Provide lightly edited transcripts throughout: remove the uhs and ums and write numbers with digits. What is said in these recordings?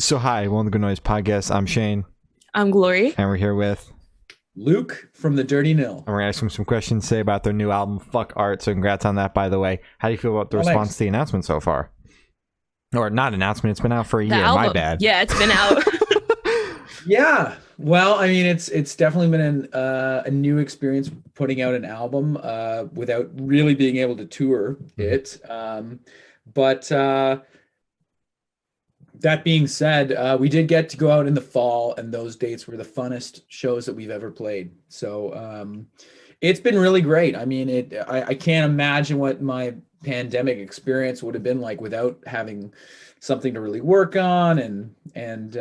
So hi, welcome to Good Noise Podcast. I'm Shane, I'm Glory. and we're here with, Luke from the Dirty Nil. and we're gonna ask them some questions today about their new album, Fuck Art. So congrats on that, by the way. How do you feel about the response Thanks. to the announcement so far? Or not announcement? It's been out for a The year. album. My bad. Yeah, it's been out. Yeah, well, I mean, it's definitely been a new experience putting out an album without really being able to tour it. But that being said, we did get to go out in the fall, and those dates were the funnest shows that we've ever played. So it's been really great. I mean, I can't imagine what my pandemic experience would have been like without having something to really work on and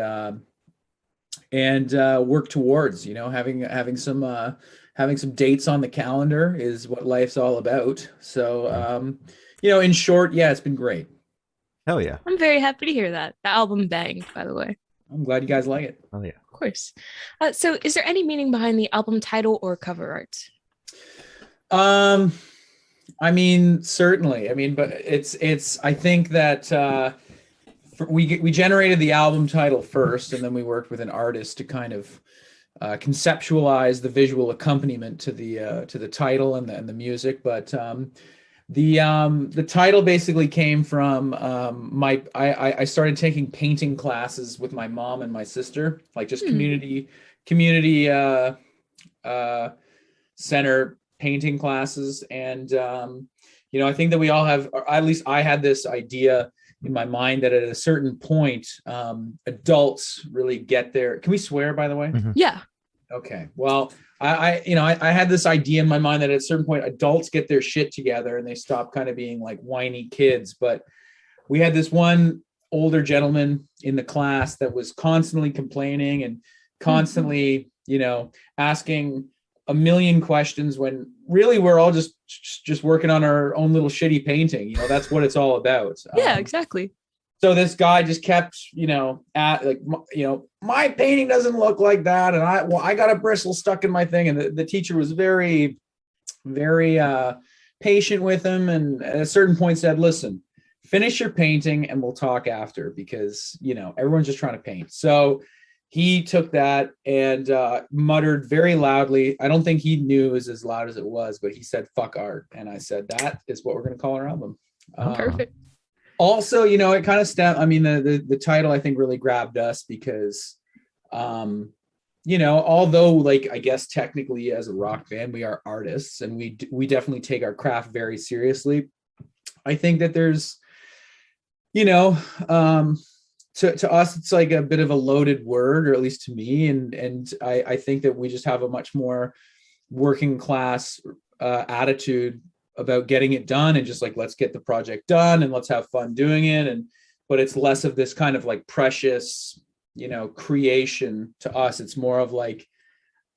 work towards. You know, having some dates on the calendar is what life's all about. So in short, yeah, it's been great. Hell yeah. I'm very happy to hear that. The album banged, by the way. I'm glad you guys like it. Hell yeah. Of course. So is there any meaning behind the album title or cover art? I mean, certainly. I mean, but it's. I think that we generated the album title first, and then we worked with an artist to kind of conceptualize the visual accompaniment to the title and the music. But the title basically came from I started taking painting classes with my mom and my sister, like just community center painting classes. And I think that we all have, or at least I had this idea in my mind that at a certain point adults really get their, can we swear, by the way? Yeah. Okay. Well, I had this idea in my mind that at a certain point adults get their shit together and they stop kind of being like whiny kids. But we had this one older gentleman in the class that was constantly complaining and constantly, asking a million questions when really we're all just working on our own little shitty painting. That's what it's all about. Yeah, exactly. So this guy just kept, my painting doesn't look like that. And I got a bristle stuck in my thing. And the teacher was very, very patient with him. And at a certain point said, listen, finish your painting and we'll talk after, because, everyone's just trying to paint. So he took that and muttered very loudly. I don't think he knew it was as loud as it was, but he said, fuck art. And I said, that is what we're going to call our album. Perfect. Also, it kind of the title, I think, really grabbed us because, although, like, I guess technically as a rock band, we are artists and we definitely take our craft very seriously. I think that there's, to us, it's like a bit of a loaded word, or at least to me. And I think that we just have a much more working class attitude about getting it done and just like, let's get the project done and let's have fun doing it. But it's less of this kind of like precious, creation to us. It's more of like,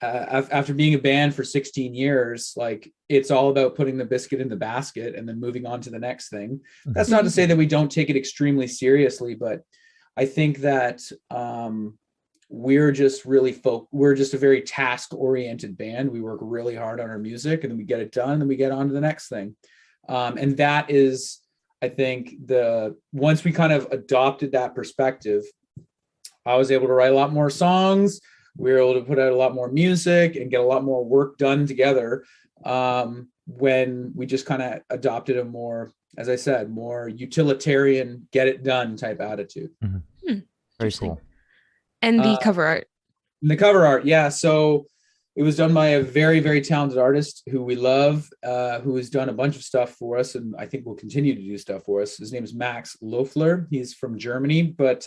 after being a band for 16 years, like it's all about putting the biscuit in the basket and then moving on to the next thing. That's not to say that we don't take it extremely seriously, but I think that we're just a very task oriented band. We work really hard on our music and then we get it done and then we get on to the next thing. And that is, I think, once we kind of adopted that perspective, I was able to write a lot more songs. We were able to put out a lot more music and get a lot more work done together when we just kind of adopted a more, as I said, more utilitarian, get it done type attitude. Very cool. And the cover art. The cover art, yeah. So it was done by a very, very talented artist who we love, who has done a bunch of stuff for us, and I think will continue to do stuff for us. His name is Max Loeffler. He's from Germany, but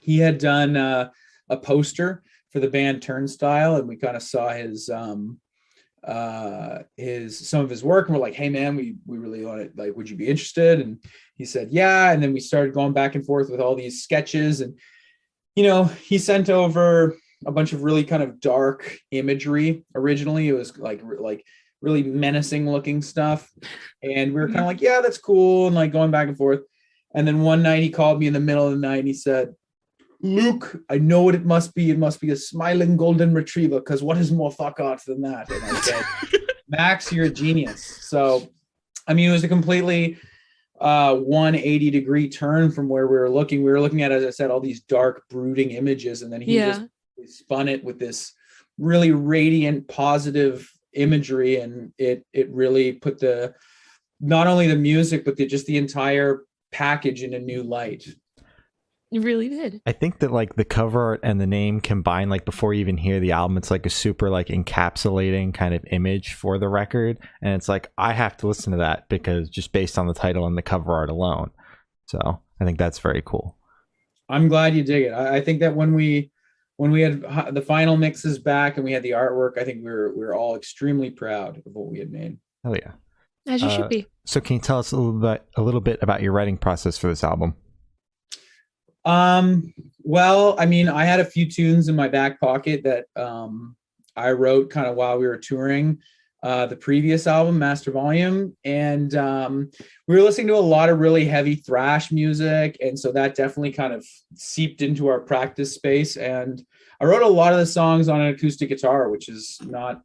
he had done a poster for the band Turnstile, and we kind of saw some of his work, and we're like, hey man, we really want it, like, would you be interested? And he said yeah. And then we started going back and forth with all these sketches, and he sent over a bunch of really kind of dark imagery. Originally it was like really menacing looking stuff, and we were kind of like, yeah, that's cool, and like going back and forth. And then one night he called me in the middle of the night and he said, Luke, I know what it must be. It must be a smiling golden retriever, because what is more fuck art than that? And I said, Max, you're a genius. So, I mean, it was a completely 180-degree turn from where we were looking. We were looking at, as I said, all these dark, brooding images, and then he just spun it with this really radiant, positive imagery, and it really put not only the music but just the entire package in a new light. You really did. I think that like the cover art and the name combined, like before you even hear the album, it's like a super like encapsulating kind of image for the record. And it's like, I have to listen to that because just based on the title and the cover art alone. So I think that's very cool. I'm glad you dig it. I think that when we had the final mixes back and we had the artwork, I think we were all extremely proud of what we had made. Oh yeah. As you should be. So can you tell us a little bit about your writing process for this album? Well, I mean, I had a few tunes in my back pocket that I wrote kind of while we were touring the previous album, Master Volume, and we were listening to a lot of really heavy thrash music, and so that definitely kind of seeped into our practice space. And I wrote a lot of the songs on an acoustic guitar, which is not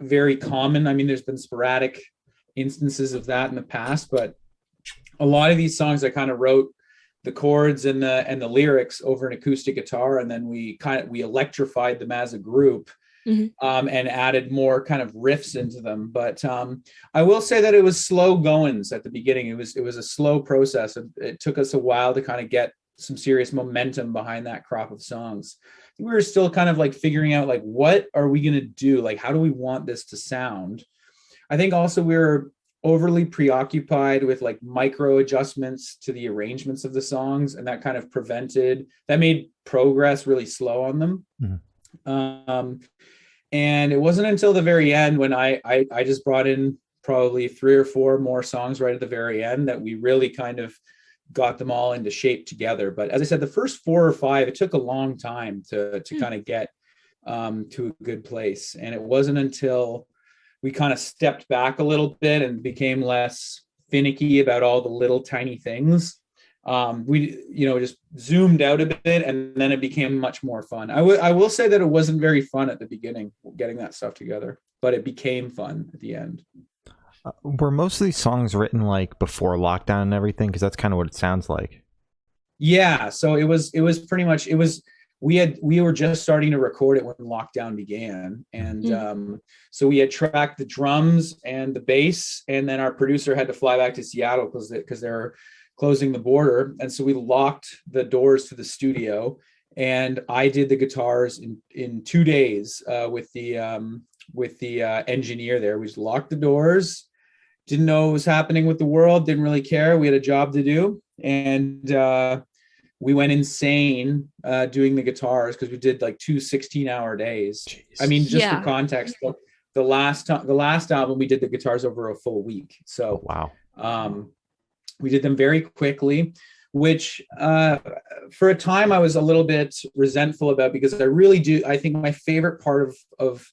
very common. I mean, there's been sporadic instances of that in the past, but a lot of these songs I kind of wrote the chords and the lyrics over an acoustic guitar, and then we electrified them as a group, and added more kind of riffs into them. But I will say that it was slow goings at the beginning. It was a slow process. It took us a while to kind of get some serious momentum behind that crop of songs. We were still kind of like figuring out like, what are we going to do? Like, how do we want this to sound? I think also we were overly preoccupied with like micro adjustments to the arrangements of the songs, and that kind of made progress really slow on them. And it wasn't until the very end when I just brought in probably 3 or 4 more songs right at the very end that we really kind of got them all into shape together. But as I said, the first 4 or 5, it took a long time to kind of get to a good place. And it wasn't until we kind of stepped back a little bit and became less finicky about all the little tiny things. We, just zoomed out a bit, and then it became much more fun. I will say that it wasn't very fun at the beginning, getting that stuff together, but it became fun at the end. Were most of these songs written like before lockdown and everything? Because that's kind of what it sounds like. Yeah. So it was pretty much, we were just starting to record it when lockdown began. And so we had tracked the drums and the bass, and then our producer had to fly back to Seattle because they were closing the border. And so we locked the doors to the studio, and I did the guitars in 2 days with the engineer there. We just locked the doors, didn't know what was happening with the world, didn't really care. We had a job to do. And we went insane doing the guitars because we did like 2 16-hour days. Jeez. I mean, just for context, the last album we did the guitars over a full week. So wow, we did them very quickly, which for a time I was a little bit resentful about, because I think my favorite part of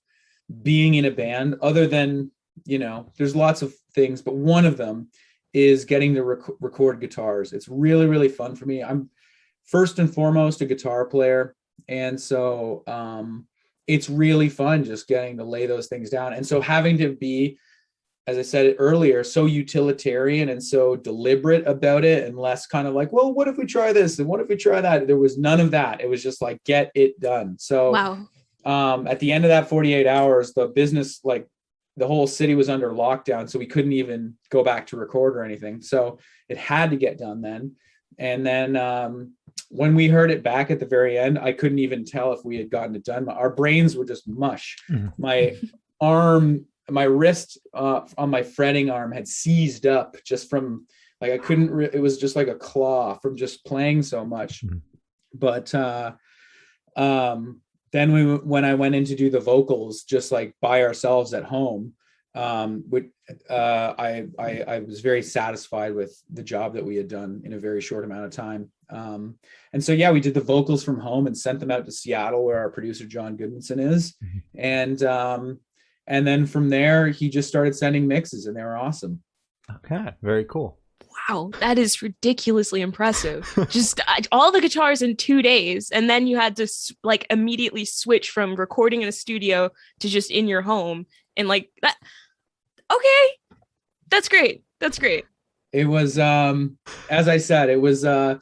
being in a band, other than, there's lots of things, but one of them is getting to record guitars. It's really, really fun for me. I'm first and foremost a guitar player, and so it's really fun just getting to lay those things down. And so having to be, as I said earlier, so utilitarian and so deliberate about it, and less kind of like, well, what if we try this and what if we try that? There was none of that. It was just like, get it done. So at the end of that 48 hours, the business, like the whole city was under lockdown, so we couldn't even go back to record or anything. So it had to get done then. And then when we heard it back at the very end, I couldn't even tell if we had gotten it done. Our brains were just mush. My wrist on my fretting arm had seized up just from like, I couldn't, it was just like a claw from just playing so much. But then when I went in to do the vocals, just like by ourselves at home, I was very satisfied with the job that we had done in a very short amount of time. And so, we did the vocals from home and sent them out to Seattle, where our producer, John Goodmanson, is. And then from there, he just started sending mixes, and they were awesome. Okay. Very cool. Wow. That is ridiculously impressive. Just all the guitars in 2 days. And then you had to like immediately switch from recording in a studio to just in your home. And like that. Okay. That's great. That's great. It was, as I said, it was not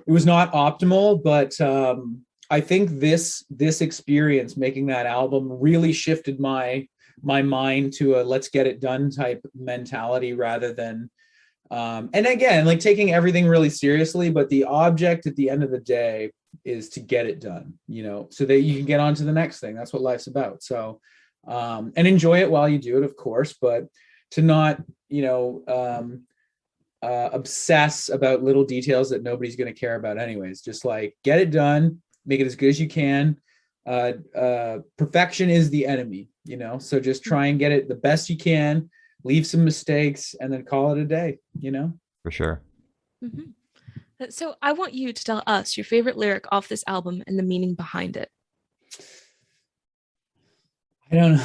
optimal, but I think this experience making that album really shifted my mind to a let's get it done type mentality rather than and again, like taking everything really seriously, but the object at the end of the day is to get it done, so that you can get on to the next thing. That's what life's about. So and enjoy it while you do it, of course, but to not obsess about little details that nobody's going to care about anyways. Just like get it done, make it as good as you can. Perfection is the enemy, so just try and get it the best you can, leave some mistakes, and then call it a day, For sure. Mm-hmm. So I want you to tell us your favorite lyric off this album and the meaning behind it. I don't know.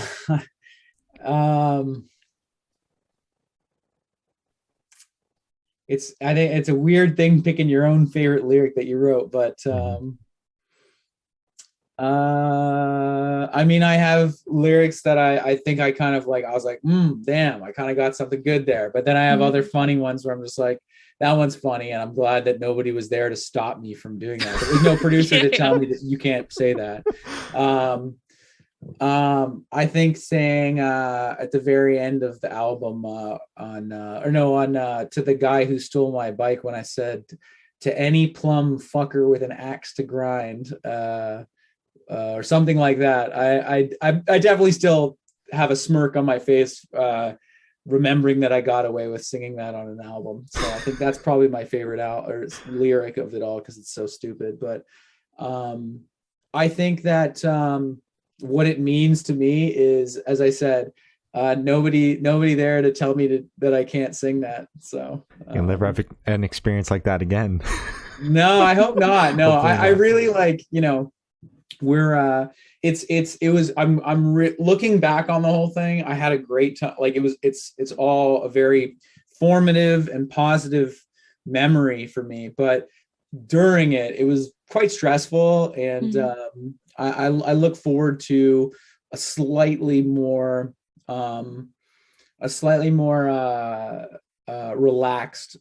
I think it's a weird thing picking your own favorite lyric that you wrote, but I mean, I have lyrics that I think I kind of like, I was like, damn, I kind of got something good there. But then I have other funny ones where I'm just like, that one's funny. And I'm glad that nobody was there to stop me from doing that. There was no producer to tell me that you can't say that. I think saying at the very end of the album to the guy who stole my bike, when I said to any plum fucker with an axe to grind, or something like that. I definitely still have a smirk on my face remembering that I got away with singing that on an album. So I think that's probably my favorite lyric of it all, because it's so stupid. But I think that what it means to me is, as I said, nobody there to tell me that I can't sing that. So you'll never have an experience like that again. No, I hope not. No, I really like, we're looking back on the whole thing. I had a great time. Like it's all a very formative and positive memory for me, but during it was quite stressful. And I look forward to a slightly more relaxed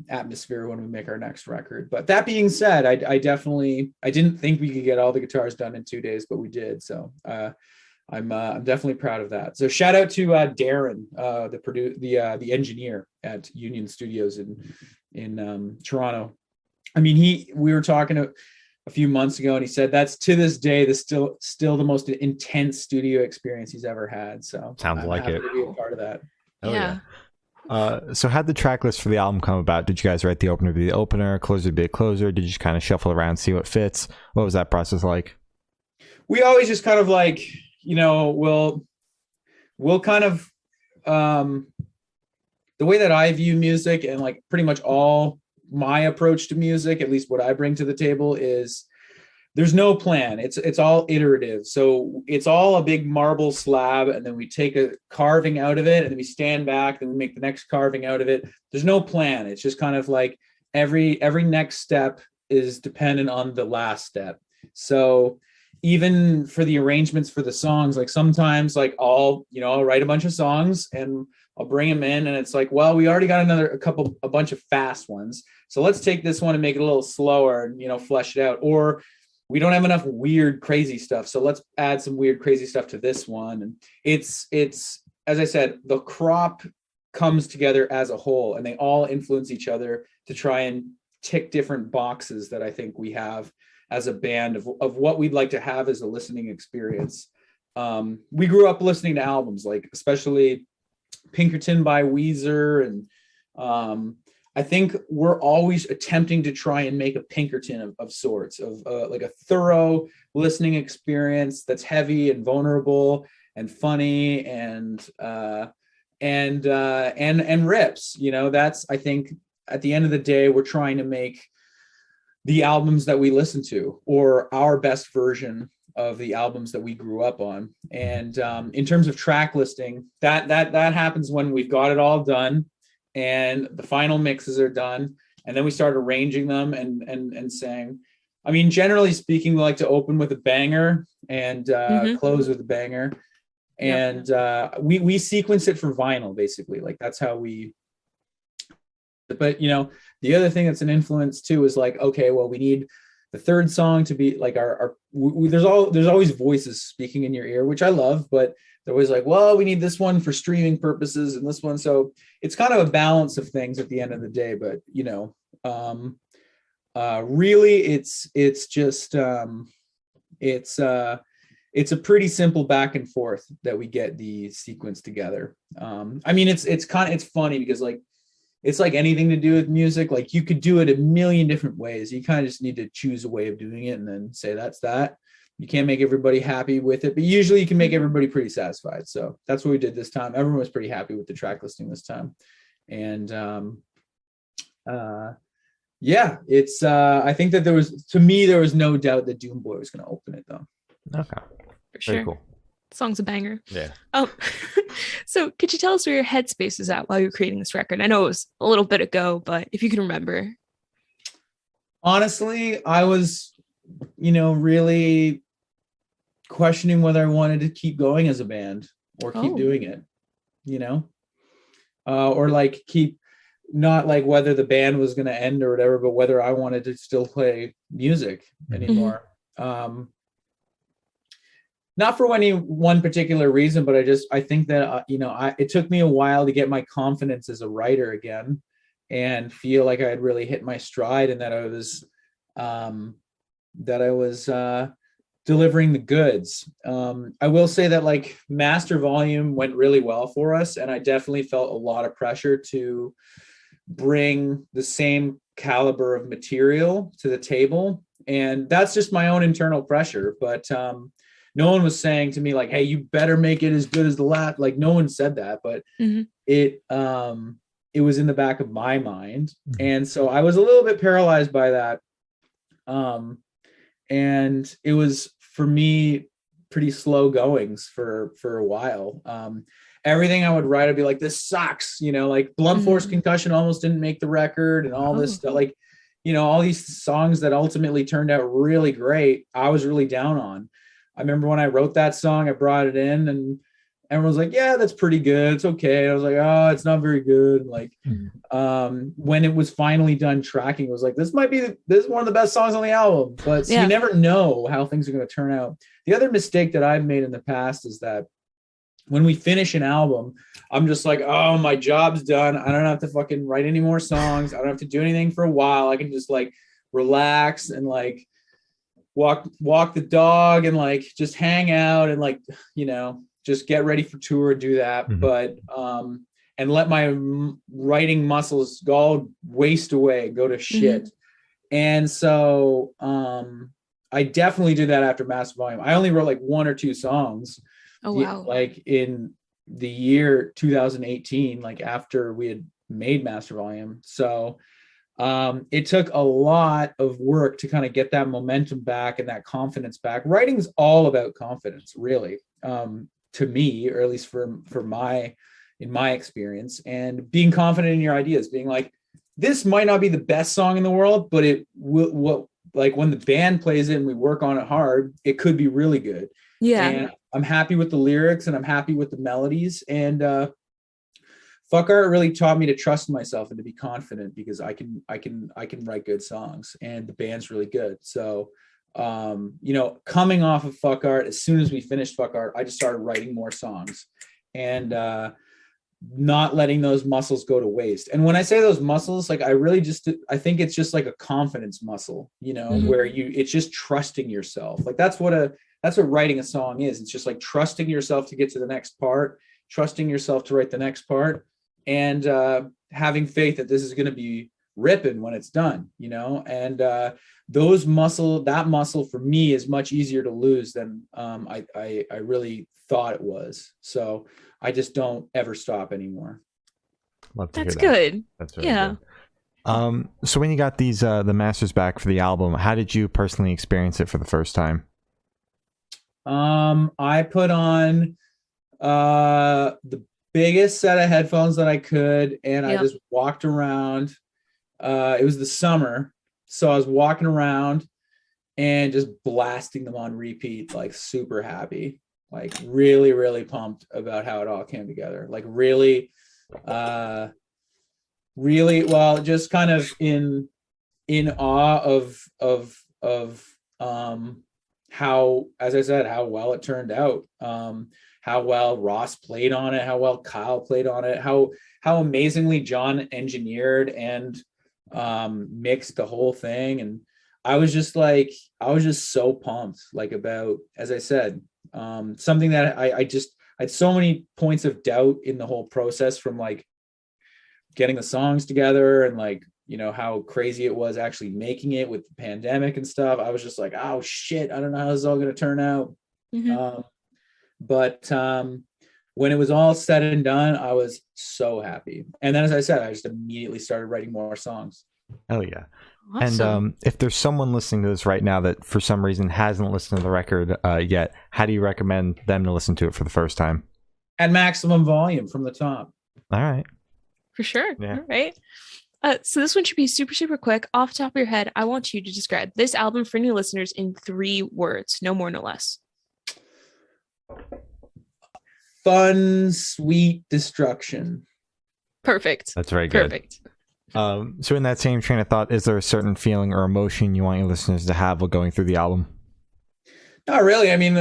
atmosphere when we make our next record. But that being said, I didn't think we could get all the guitars done in 2 days, but we did. So I'm definitely proud of that. So shout out to Darren, the engineer at Union Studios in Toronto. I mean, we were talking a few months ago, and he said that's to this day still the most intense studio experience he's ever had. So sounds I'm like happy it. to be a part of that. Yeah. So how'd the track list for the album come about? Did you guys write the opener to be the opener, closer to be a closer? Did you just kind of shuffle around, see what fits? What was that process like? We always just kind of like, we'll kind of the way that I view music, and like pretty much all my approach to music, at least what I bring to the table, is there's no plan. It's all iterative. So it's all a big marble slab, and then we take a carving out of it, and then we stand back, and we make the next carving out of it. There's no plan. It's just kind of like every next step is dependent on the last step. So even for the arrangements for the songs, like sometimes like I'll write a bunch of songs and I'll bring them in, and it's like, well, we already got a bunch of fast ones. So let's take this one and make it a little slower and, flesh it out. Or we don't have enough weird, crazy stuff, so let's add some weird, crazy stuff to this one. And it's as I said, the crop comes together as a whole, and they all influence each other to try and tick different boxes that I think we have as a band of what we'd like to have as a listening experience. We grew up listening to albums, like especially Pinkerton by Weezer, and I think we're always attempting to try and make a Pinkerton of sorts, of like a thorough listening experience that's heavy and vulnerable and funny and rips. That's, I think, at the end of the day, we're trying to make the albums that we listen to, or our best version of the albums that we grew up on. And in terms of track listing, that happens when we've got it all done and the final mixes are done, and then we start arranging them and saying, I mean, generally speaking, we like to open with a banger and close with a banger. And we sequence it for vinyl, basically. Like that's how we But the other thing that's an influence too is like, okay, well, we need the third song to be like there's always voices speaking in your ear, which I love, but they're always like, well, we need this one for streaming purposes and this one. So it's kind of a balance of things at the end of the day. But really, it's just it's a pretty simple back and forth that we get the sequence together. I mean, it's funny because like, it's like anything to do with music. Like you could do it a million different ways. You kind of just need to choose a way of doing it and then say that's that. You can't make everybody happy with it, but usually you can make everybody pretty satisfied. So that's what we did this time. Everyone was pretty happy with the track listing this time. And yeah, it's I think that there was no doubt that Doom Boy was going to open it though. Okay. For sure. Very cool. Song's a banger. Yeah. So could you tell us where your headspace was at while you were creating this record? I know it was a little bit ago, but if you can remember. Honestly, I was, really questioning whether I wanted to keep going as a band or keep doing it, or like keep not like whether the band was going to end or whatever, but whether I wanted to still play music anymore. Not for any one particular reason, but I think that, it took me a while to get my confidence as a writer again and feel like I had really hit my stride and that I was delivering the goods. I will say that like Master Volume went really well for us. And I definitely felt a lot of pressure to bring the same caliber of material to the table. And that's just my own internal pressure. But, no one was saying to me like, hey, you better make it as good as the last. Like no one said that, but it was in the back of my mind. And so I was a little bit paralyzed by that. And it was for me pretty slow goings for a while. Everything I would write, I'd be like, this sucks, like Blunt Force Concussion almost didn't make the record and all this stuff. Like, all these songs that ultimately turned out really great, I was really down on. I remember when I wrote that song, I brought it in and everyone was like, yeah, that's pretty good. It's okay. I was like, oh, it's not very good. Like, when it was finally done tracking, it was like, this is one of the best songs on the album, but you never know how things are going to turn out. The other mistake that I've made in the past is that when we finish an album, I'm just like, oh, my job's done. I don't have to fucking write any more songs. I don't have to do anything for a while. I can just like relax and like walk the dog and like just hang out and like, just get ready for tour, do that. But, and let my writing muscles all waste away, go to shit. And so, I definitely did that after Master Volume. I only wrote like 1 or 2 songs. Oh, wow. Like in the year 2018, like after we had made Master Volume. So, it took a lot of work to kind of get that momentum back and that confidence back. Writing's all about confidence, really, to me, or at least in my experience, and being confident in your ideas, being like, this might not be the best song in the world, but it will, like when the band plays it and we work on it hard, it could be really good. Yeah. And I'm happy with the lyrics and I'm happy with the melodies. And, Fuck Art really taught me to trust myself and to be confident because I can write good songs and the band's really good. So, coming off of Fuck Art, as soon as we finished Fuck Art, I just started writing more songs and, not letting those muscles go to waste. And when I say those muscles, like I think it's just like a confidence muscle, where it's just trusting yourself. Like that's what writing a song is. It's just like trusting yourself to get to the next part, trusting yourself to write the next part. And having faith that this is going to be ripping when it's done, and that muscle for me is much easier to lose than I really thought it was. So I just don't ever stop anymore. Love to That's hear that. good. That's really good. So when you got these the masters back for the album, how did you personally experience it for the first time? I put on the biggest set of headphones that I could, and I just walked around. It was the summer, so I was walking around and just blasting them on repeat, like super happy, like really, really pumped about how it all came together. Like really, really, well, just kind of in awe of how, as I said, how well it turned out, how well Ross played on it, how well Kyle played on it, how amazingly John engineered and mixed the whole thing. And I was just so pumped, like, about, as I said, something that I had so many points of doubt in the whole process, from like getting the songs together and like, you know, how crazy it was actually making it with the pandemic and stuff. I was just like, oh shit, I don't know how this is all going to turn out. But when it was all said and done, I was so happy. And then, as I said, I just immediately started writing more songs. Oh yeah. Awesome. And if there's someone listening to this right now that for some reason hasn't listened to the record yet, how do you recommend them to listen to it for the first time? At maximum volume from the top. All right. For sure. Yeah. All right. So this one should be super, super quick. Off the top of your head, I want you to describe this album for new listeners in 3 words, no more, no less. Fun, sweet destruction. Perfect. That's very good. Perfect. So in that same train of thought, is there a certain feeling or emotion you want your listeners to have while going through the album? Not really. I mean,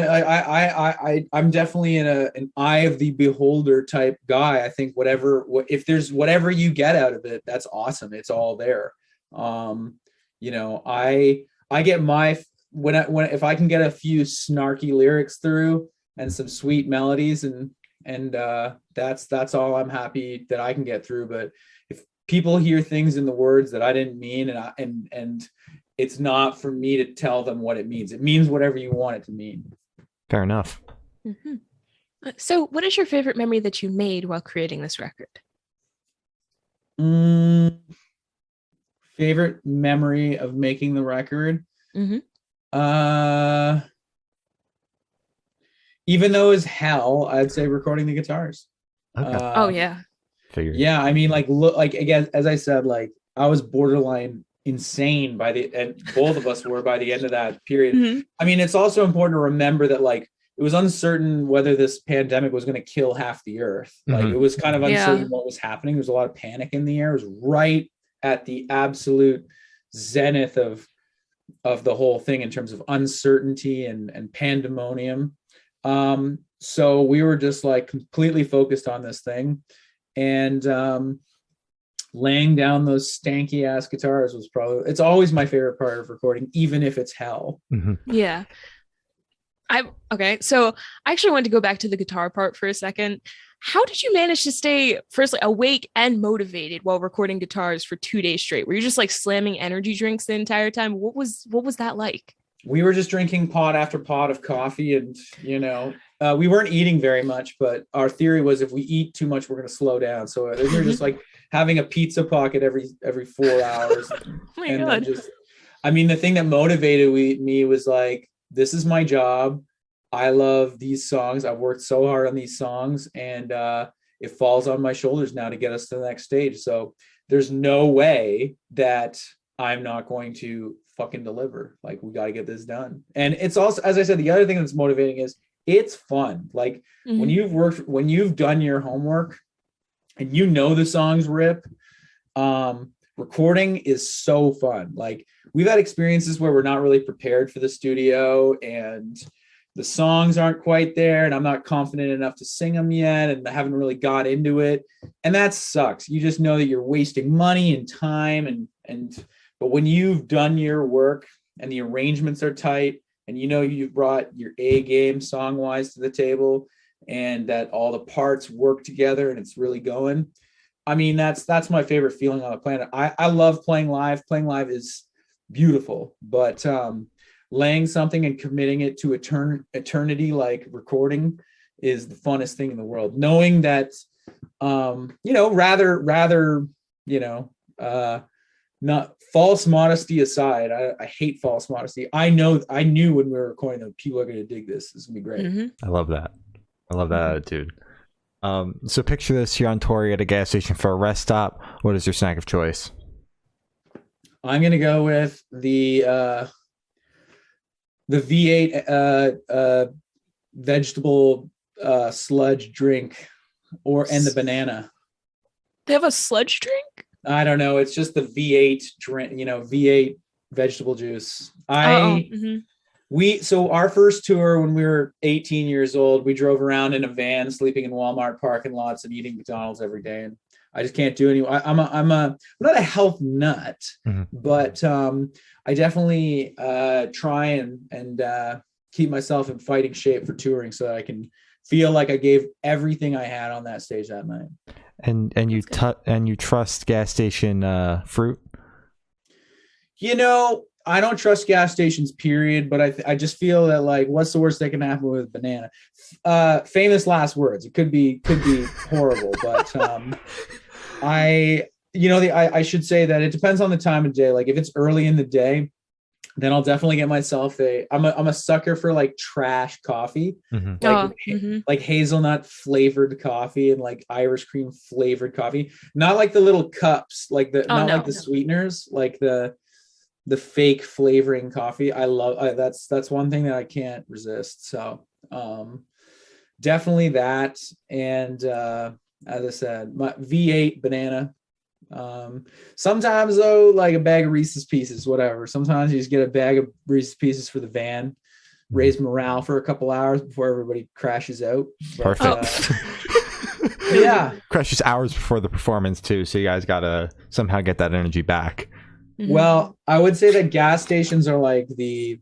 I'm definitely an eye of the beholder type guy. I think if there's whatever you get out of it, that's awesome. It's all there. You know, I get if I can get a few snarky lyrics through and some sweet melodies, and that's all I'm happy that I can get through. But if people hear things in the words that I didn't mean, and it's not for me to tell them what it means. It means whatever you want it to mean. Fair enough. Mm-hmm. So what is your favorite memory that you made while creating this record? Favorite memory of making the record? Mm-hmm. Even though it's hell, I'd say recording the guitars. Okay. Oh yeah. Figured. Yeah, I mean, like, look, like, again, as I said, like, I was borderline insane and both of us were by the end of that period. Mm-hmm. I mean, it's also important to remember that, like, it was uncertain whether this pandemic was going to kill half the earth. Like, it was kind of uncertain what was happening. There was a lot of panic in the air. It was right at the absolute zenith of the whole thing in terms of uncertainty and pandemonium. So we were just like completely focused on this thing, and laying down those stanky ass guitars was it's always my favorite part of recording, even if it's hell. Mm-hmm. Yeah. Okay. So I actually wanted to go back to the guitar part for a second. How did you manage to stay, firstly, awake and motivated while recording guitars for 2 days straight? Were you just like slamming energy drinks the entire time? What was that like? We were just drinking pot after pot of coffee, and, you know, we weren't eating very much, but our theory was if we eat too much, we're going to slow down. So we were just like having a pizza pocket every 4 hours. Oh my God. The thing that motivated me was like, this is my job. I love these songs. I've worked so hard on these songs, and it falls on my shoulders now to get us to the next stage. So there's no way that I'm not going to fucking deliver. Like, we got to get this done. And it's also, as I said, the other thing that's motivating is it's fun. Like, when you've done your homework and you know the songs rip, recording is so fun. Like, we've had experiences where we're not really prepared for the studio and the songs aren't quite there, and I'm not confident enough to sing them yet, and I haven't really got into it. And that sucks. You just know that you're wasting money and time, but when you've done your work and the arrangements are tight, and you know you've brought your A game song-wise to the table, and that all the parts work together and it's really going. I mean, that's my favorite feeling on the planet. I love playing live. Playing live is beautiful, but laying something and committing it to eternity, like recording, is the funnest thing in the world. Knowing that, not false modesty aside, I hate false modesty. I knew when we were recording that people are going to dig this. This is going to be great. Mm-hmm. I love that. Attitude. So picture this: you're on tour, you're at a gas station for a rest stop. What is your snack of choice? I'm going to go with the V8 vegetable sludge drink, and the banana. They have a sludge drink? I don't know. It's just the V8 drink, V8 vegetable juice. So our first tour when we were 18 years old, we drove around in a van, sleeping in Walmart parking lots and eating McDonald's every day. And I just can't do any. I'm not a health nut, but I definitely try and keep myself in fighting shape for touring so that I can feel like I gave everything I had on that stage that night. And you trust gas station fruit? I don't trust gas stations, period. But I just feel that, like, what's the worst that can happen with banana? Famous last words. It could be horrible, but I should say that it depends on the time of day. Like, if it's early in the day, then I'll definitely get myself I'm a sucker for like trash coffee, like hazelnut flavored coffee and like Irish cream flavored coffee. Not like the little cups, like the sweeteners, like the fake flavoring coffee. I love that's one thing that I can't resist. So definitely that. And as I said, my V8 banana. Sometimes though, like a bag of Reese's Pieces, whatever. Sometimes you just get a bag of Reese's Pieces for the van, raise morale for a couple hours before everybody crashes out. Perfect. Yeah. Crashes hours before the performance too, so you guys gotta somehow get that energy back. Well, I would say that gas stations are like the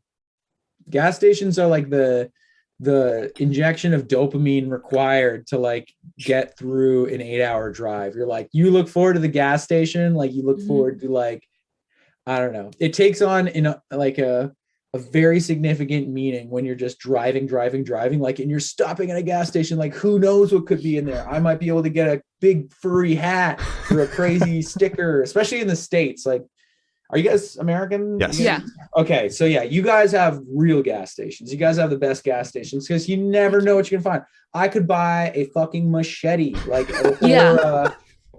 injection of dopamine required to like get through an 8-hour drive. You're like, you look forward to the gas station, like you look forward to, like, I don't know. It takes on a very significant meaning when you're just driving, like, and you're stopping at a gas station. Like, who knows what could be in there? I might be able to get a big furry hat or a crazy sticker, especially in the States. Like, are you guys American? Yes. Yeah. Okay. So yeah, you guys have real gas stations. You guys have the best gas stations because you never know what you can find. I could buy a fucking machete, like,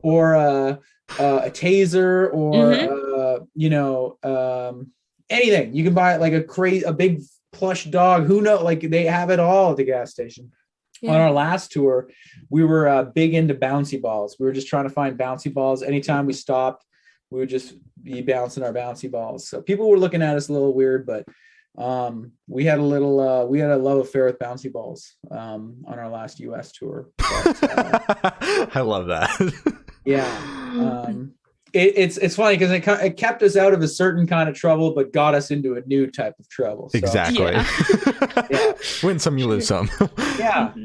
or a taser, or anything. You can buy like a big plush dog. Who knows? Like, they have it all at the gas station. Yeah. On our last tour, we were big into bouncy balls. We were just trying to find bouncy balls. Anytime we stopped, we would just be bouncing our bouncy balls. So people were looking at us a little weird, but we had a love affair with bouncy balls on our last US tour. But, I love that. Yeah. It's funny because it kept us out of a certain kind of trouble, but got us into a new type of trouble. So. Exactly. Yeah. Win some, you lose some. Yeah.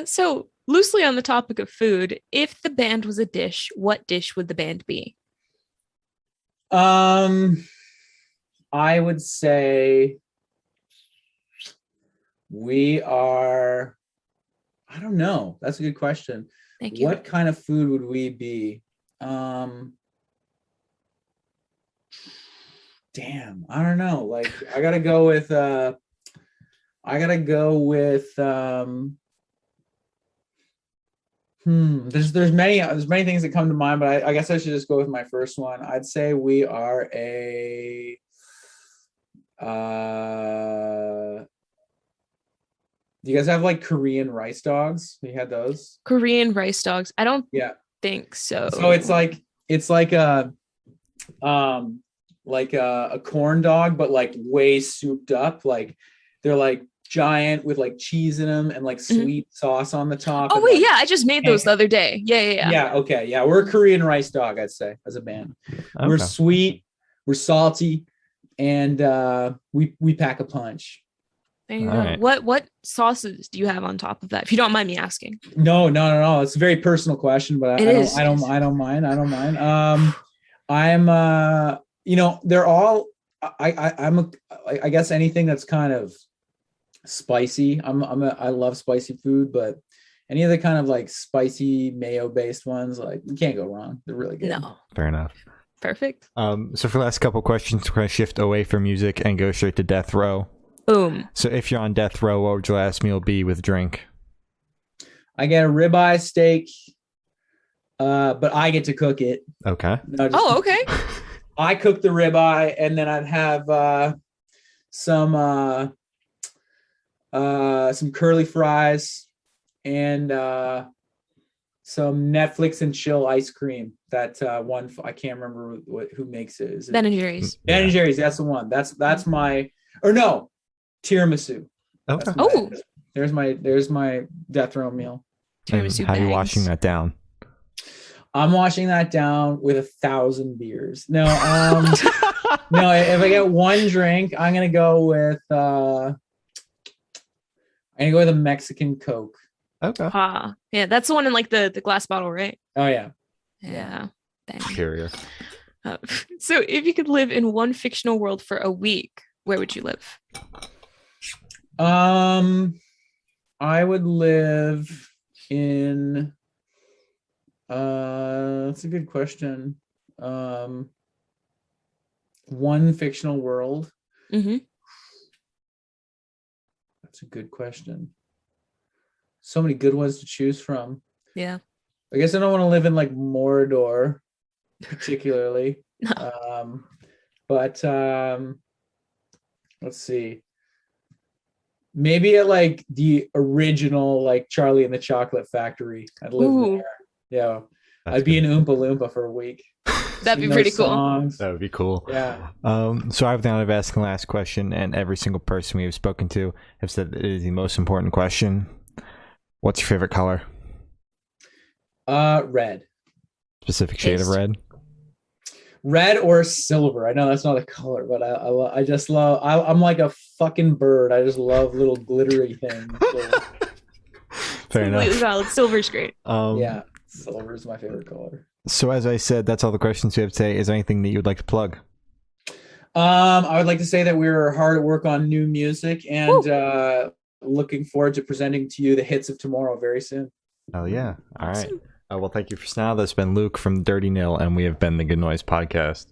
So loosely on the topic of food, if the band was a dish, what dish would the band be? I would say we are, I don't know. That's a good question. Thank you. What kind of food would we be? Damn, I don't know. Like, I gotta go with there's many things that come to mind, but I guess I should just go with my first one. I'd say we are a do you guys have like Korean rice dogs? You had those? Korean rice dogs? I don't think so. So it's like a corn dog, but like way souped up. Like, they're like giant with like cheese in them and like sweet sauce on the top. Oh wait, I just made those the other day. Yeah. Okay. Yeah, we're a Korean rice dog, I'd say, as a band. Okay. We're sweet, we're salty, and we pack a punch. There you go. Right. What sauces do you have on top of that, if you don't mind me asking? No. It's a very personal question, but I don't mind. They're all I guess anything that's kind of spicy. I love spicy food, but any of the kind of like spicy mayo based ones, like, you can't go wrong. They're really good. No. Fair enough. Perfect. So for the last couple questions, we're going to shift away from music and go straight to death row. Boom. So if you're on death row, what would your last meal be with drink? I get a ribeye steak, but I get to cook it. Okay. Okay. I cook the ribeye, and then I'd have some curly fries and some Netflix and chill ice cream. That one, I can't remember who makes it. Is it Ben and Jerry's. Ben and Jerry's? That's the one. That's my, or no, tiramisu. Okay. There's my death row meal. Tiramisu How are you bangs. washing that down? I'm washing that down with 1,000 beers. No, no. If I get one drink, I'm gonna go with a Mexican Coke. Okay. Yeah, that's the one in like the glass bottle, right? Oh yeah. Yeah. Dang. Superior. So if you could live in one fictional world for a week, where would you live? I would live in. That's a good question. One fictional world. Mm-hmm. That's a good question. So many good ones to choose from. Yeah. I guess I don't want to live in like Mordor, particularly. No. But let's see. Maybe at like the original, like Charlie and the Chocolate Factory. I'd live there. Yeah. I'd be an Oompa Loompa for a week. That'd be pretty cool. Songs. That would be cool. Yeah. So I've now asked the last question, and every single person we have spoken to have said that it is the most important question. What's your favorite color? Red. Specific shade of red? Red or silver. I know that's not a color, but I just love. I'm like a fucking bird. I just love little glittery things. So. Fair enough. Valid. Silver's great. Yeah, silver is my favorite color. So as I said, that's all the questions we have today. Is there anything that you would like to plug? I would like to say that we're hard at work on new music and looking forward to presenting to you the hits of tomorrow very soon. Oh yeah. All Awesome. right. Well, thank you for now. That's been Luke from Dirty Nil, and we have been the Good Noise Podcast.